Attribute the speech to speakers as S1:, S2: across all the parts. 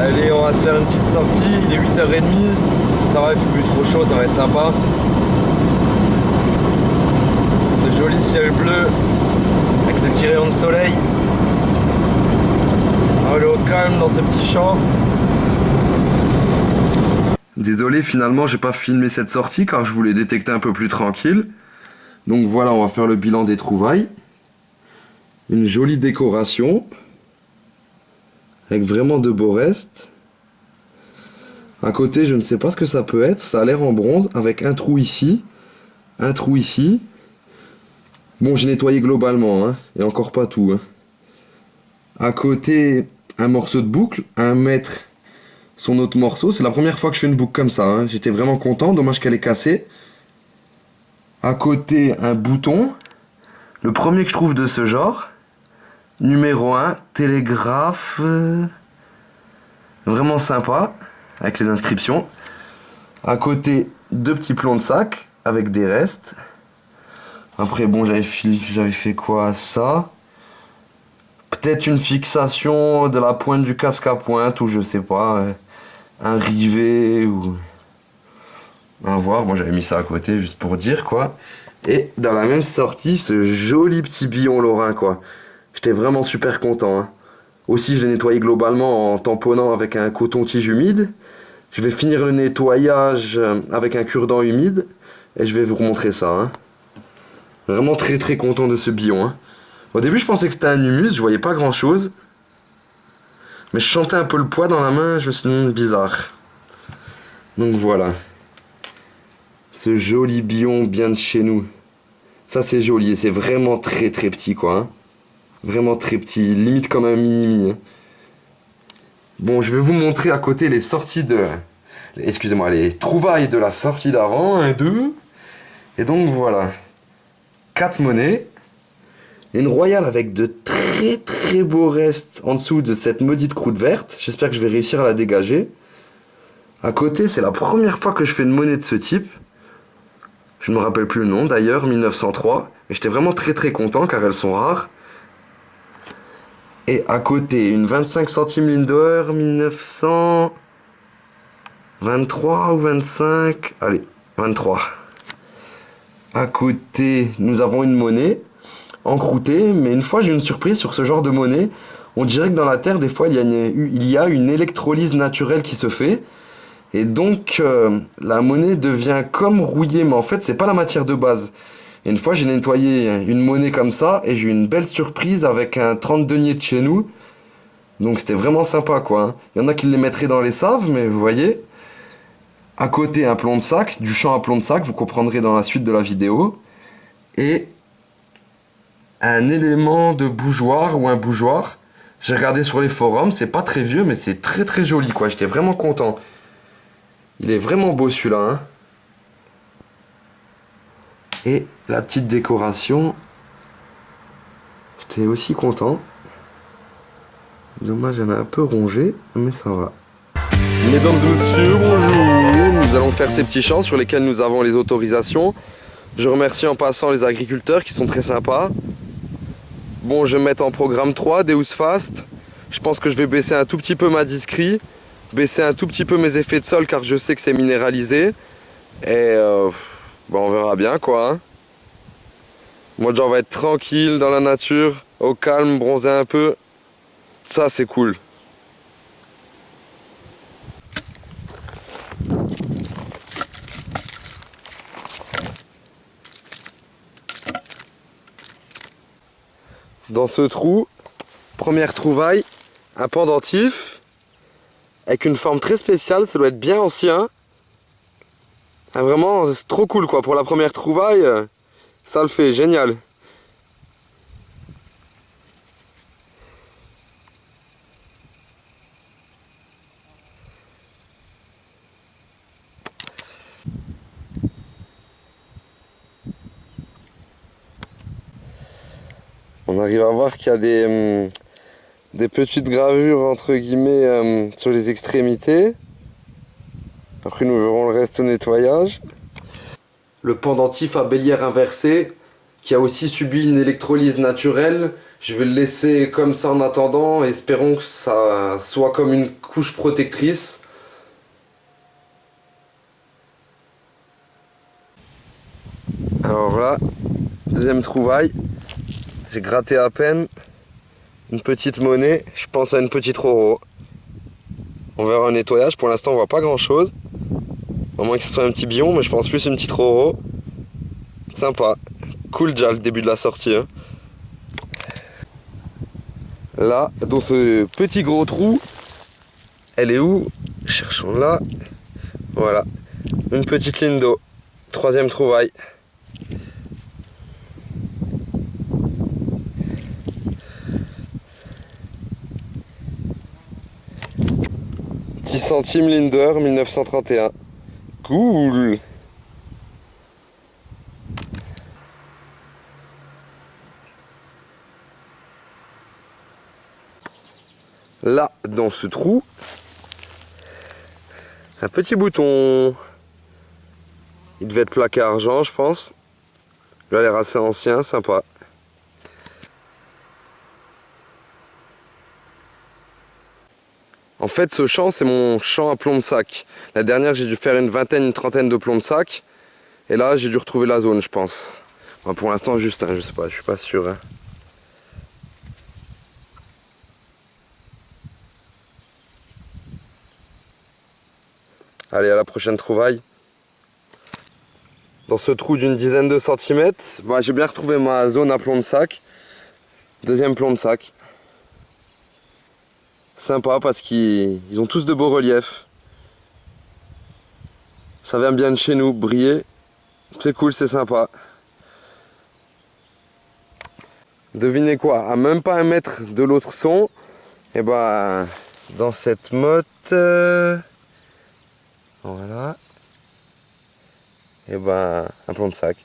S1: Allez, on va se faire une petite sortie, il est 8h30. Ça va, il fait plus trop chaud, ça va être sympa. Ce joli ciel bleu avec ce petit rayon de soleil. On va aller au calme dans ce petit champ. Désolé, finalement j'ai pas filmé cette sortie car je voulais détecter un peu plus tranquille. Donc voilà, on va faire le bilan des trouvailles. Une jolie décoration avec vraiment de beaux restes. À côté, je ne sais pas ce que ça peut être, ça a l'air en bronze avec un trou ici, un trou ici. Bon, j'ai nettoyé globalement, hein, et encore pas tout. Hein. À côté, un morceau de boucle, 1 mètre son autre morceau. C'est la première fois que je fais une boucle comme ça. Hein. J'étais vraiment content, dommage qu'elle est cassée. À côté, un bouton. Le premier que je trouve de ce genre. Numéro 1, télégraphe. Vraiment sympa, avec les inscriptions. À côté, 2 petits plombs de sac, avec des restes. Après, bon, j'avais fait quoi? Ça. Peut-être une fixation de la pointe du casque à pointe, ou je sais pas, un rivet, ou... À voir, moi j'avais mis ça à côté, juste pour dire, quoi. Et dans la même sortie, ce joli petit billon lorrain, quoi. J'étais vraiment super content, hein. Aussi, je l'ai nettoyé globalement en tamponnant avec un coton-tige humide. Je vais finir le nettoyage avec un cure-dent humide, et je vais vous remontrer ça, hein. Vraiment très très content de ce billon, hein. Au début, je pensais que c'était un humus, je voyais pas grand chose. Mais je sentais un peu le poids dans la main, je me suis dit, bizarre. Donc voilà. Ce joli billon bien de chez nous. Ça, c'est joli et c'est vraiment très très petit, quoi. Hein. Vraiment très petit, limite comme un mini-mi. Hein. Bon, je vais vous montrer à côté les sorties de... Excusez-moi, les trouvailles de la sortie d'avant. 1, 2. Et donc voilà. 4 monnaies. Une royale avec de très très beaux restes en dessous de cette maudite croûte verte. J'espère que je vais réussir à la dégager. À côté, c'est la première fois que je fais une monnaie de ce type. Je ne me rappelle plus le nom d'ailleurs, 1903. Et j'étais vraiment très très content car elles sont rares. Et à côté, une 25 centimes Lindauer, 1923 ou 25. Allez, 23. À côté, nous avons une monnaie. Encroûté, mais une fois j'ai eu une surprise sur ce genre de monnaie. On dirait que dans la terre, des fois, il y a une électrolyse naturelle qui se fait. Et donc, la monnaie devient comme rouillée, mais en fait, c'est pas la matière de base. Et une fois, j'ai nettoyé une monnaie comme ça, et j'ai eu une belle surprise avec un 30 deniers de chez nous. Donc, c'était vraiment sympa, quoi. Hein. Il y en a qui les mettraient dans les saves, mais vous voyez. À côté, un plomb de sac, du champ à plomb de sac, vous comprendrez dans la suite de la vidéo. Et un élément de bougeoir ou un bougeoir. J'ai regardé sur les forums, c'est pas très vieux, mais c'est très très joli, quoi. J'étais vraiment content. Il est vraiment beau celui-là, hein. Et la petite décoration, j'étais aussi content. Dommage, il y en a un peu rongé, mais ça va. Mesdames et messieurs, bonjour. Nous allons faire ces petits champs sur lesquels nous avons les autorisations. Je remercie en passant les agriculteurs qui sont très sympas. Bon, je vais mettre en programme 3, Deus Fast. Je pense que je vais baisser un tout petit peu ma discri, baisser un tout petit peu mes effets de sol car je sais que c'est minéralisé. Et bon, on verra bien, quoi. Hein. Moi, genre, on va être tranquille dans la nature, au calme, bronzer un peu. Ça, c'est cool. Dans ce trou, première trouvaille, un pendentif avec une forme très spéciale, ça doit être bien ancien. Ah, vraiment, c'est trop cool, quoi. Pour la première trouvaille, ça le fait, génial. On arrive à voir qu'il y a des petites gravures entre guillemets sur les extrémités. Après nous verrons le reste au nettoyage. Le pendentif à bélière inversée qui a aussi subi une électrolyse naturelle Je vais le laisser comme ça en attendant, et espérons que ça soit comme une couche protectrice. Alors voilà, deuxième trouvaille. J'ai gratté à peine. Une petite monnaie, je pense à une petite roro. On verra un nettoyage, pour l'instant on voit pas grand chose. À moins que ce soit un petit bion, mais je pense plus une petite roro. Sympa. Cool déjà le début de la sortie. Hein. Là, dans ce petit gros trou, elle est où? Cherchons là. Voilà. Une petite ligne d'eau. Troisième trouvaille. 10 centimes Linder 1931. Cool. Là, dans ce trou, un petit bouton. Il devait être plaqué argent, je pense. Il a l'air assez ancien, sympa. En fait, ce champ, c'est mon champ à plomb de sac. La dernière, j'ai dû faire une vingtaine, une trentaine de plomb de sac. Et là, j'ai dû retrouver la zone, je pense. Enfin, pour l'instant, juste, hein, je sais pas, je suis pas sûr. Hein. Allez, à la prochaine trouvaille. Dans ce trou d'une dizaine de centimètres, bah, j'ai bien retrouvé ma zone à plomb de sac. Deuxième plomb de sac. Sympa parce qu'ils ont tous de beaux reliefs. Ça vient bien de chez nous, briller. C'est cool, c'est sympa. Devinez quoi, à même pas un mètre de l'autre son, et bah dans cette motte, voilà, et ben un plomb de sac.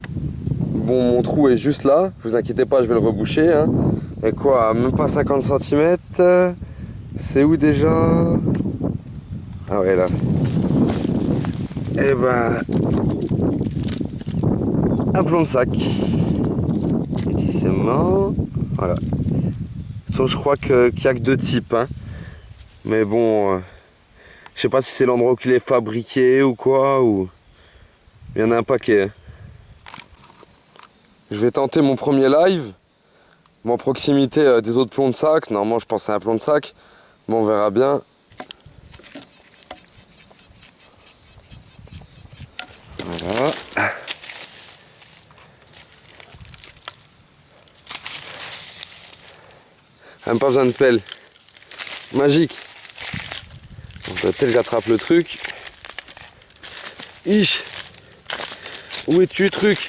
S1: Bon, mon trou est juste là, vous inquiétez pas, je vais le reboucher. Hein. Et quoi, même pas 50 cm. C'est où déjà? Ah ouais, là. Et ben un plomb de sac. Effectivement. Voilà. De toute façon, je crois qu'il n'y a que deux types. Hein. Mais bon, je sais pas si c'est l'endroit où il est fabriqué ou quoi. Ou... Il y en a un paquet. Hein. Je vais tenter mon premier live. Bon, en proximité des autres plombs de sac. Normalement, je pense à un plomb de sac. Bon, on verra bien. Voilà. Même pas besoin de pelle. Magique. Donc, tel j'attrape le truc. Ich. Où es-tu, truc?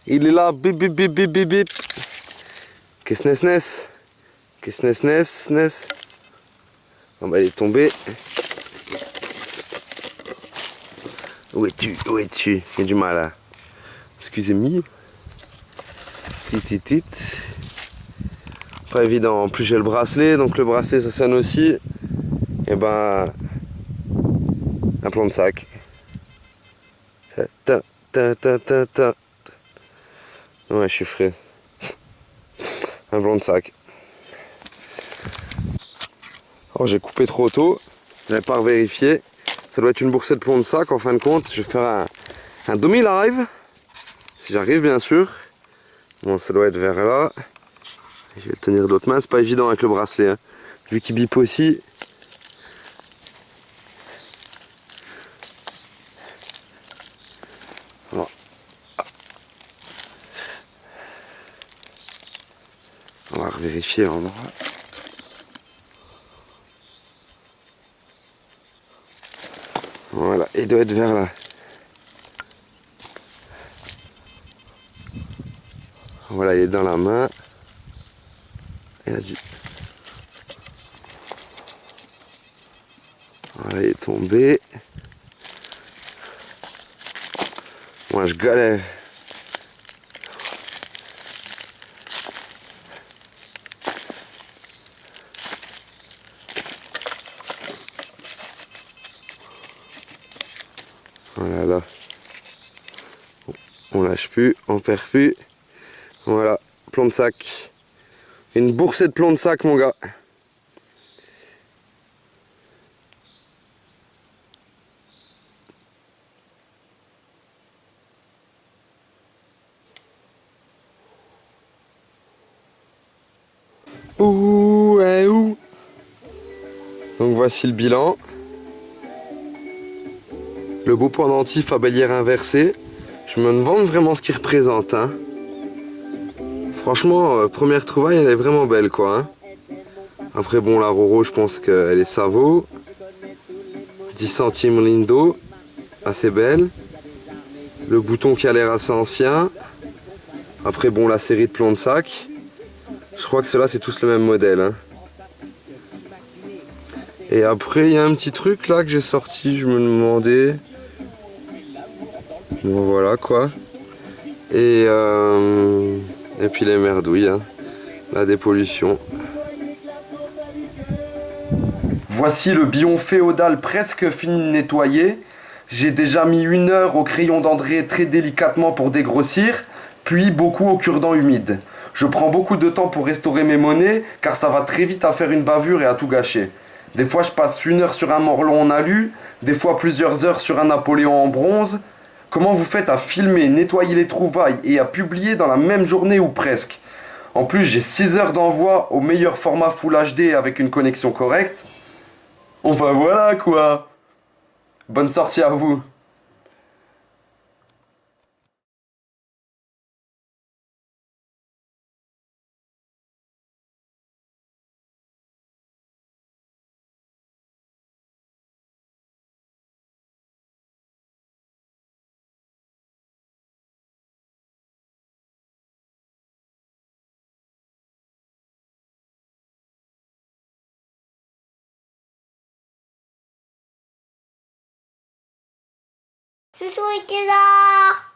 S1: Il est là. Bip, bip, bip, bip, bip, bip. Qu'est-ce nes? Qu'est-ce nes? On va aller tomber. Où es-tu? Où es-tu? Il y a du mal là. Excusez-moi. Tit. Pas évident. En plus j'ai le bracelet, donc le bracelet ça sonne aussi. Et ben un plomb de sac. Ta. Ouais, je suis frais. Un plomb de sac. Oh, j'ai coupé trop tôt. J'avais pas vérifié. Ça doit être une boursée de plomb de sac en fin de compte. Je vais faire un demi-live. Si j'arrive bien sûr. Bon, ça doit être vers là. Je vais le tenir de l'autre main. C'est pas évident avec le bracelet. Hein. Vu qu'il bip aussi. Bon. On va vérifier l'endroit. Voilà, il doit être vers là. Voilà, il est dans la main. Il a dû... Voilà, il est tombé. Moi, je galère. Voilà, là. On lâche plus, on perd plus. Voilà, plomb de sac. Une boursée de plomb de sac, mon gars. Ouh, ouh. Donc voici le bilan. Le beau pendentif à bélière inversée. Je me demande vraiment ce qu'il représente. Hein. Franchement, première trouvaille, elle est vraiment belle, quoi. Hein. Après, bon, la Roro, je pense qu'elle est Savo. 10 centimes Lindo, assez belle. Le bouton qui a l'air assez ancien. Après, bon, la série de plomb de sac. Je crois que ceux-là, c'est tous le même modèle. Hein. Et après, il y a un petit truc là que j'ai sorti, je me demandais. Bon, voilà quoi. Et puis les merdouilles, hein. La dépollution. Voici le bion féodal presque fini de nettoyer. J'ai déjà mis 1 heure au crayon d'André très délicatement pour dégrossir, puis beaucoup au cure-dent humide. Je prends beaucoup de temps pour restaurer mes monnaies, car ça va très vite à faire une bavure et à tout gâcher. Des fois je passe 1 heure sur un morlon en alu, des fois plusieurs heures sur un Napoléon en bronze. Comment vous faites à filmer, nettoyer les trouvailles et à publier dans la même journée ou presque? En plus j'ai 6 heures d'envoi au meilleur format Full HD avec une connexion correcte. Enfin voilà quoi. Bonne sortie à vous.
S2: Chouchou était là.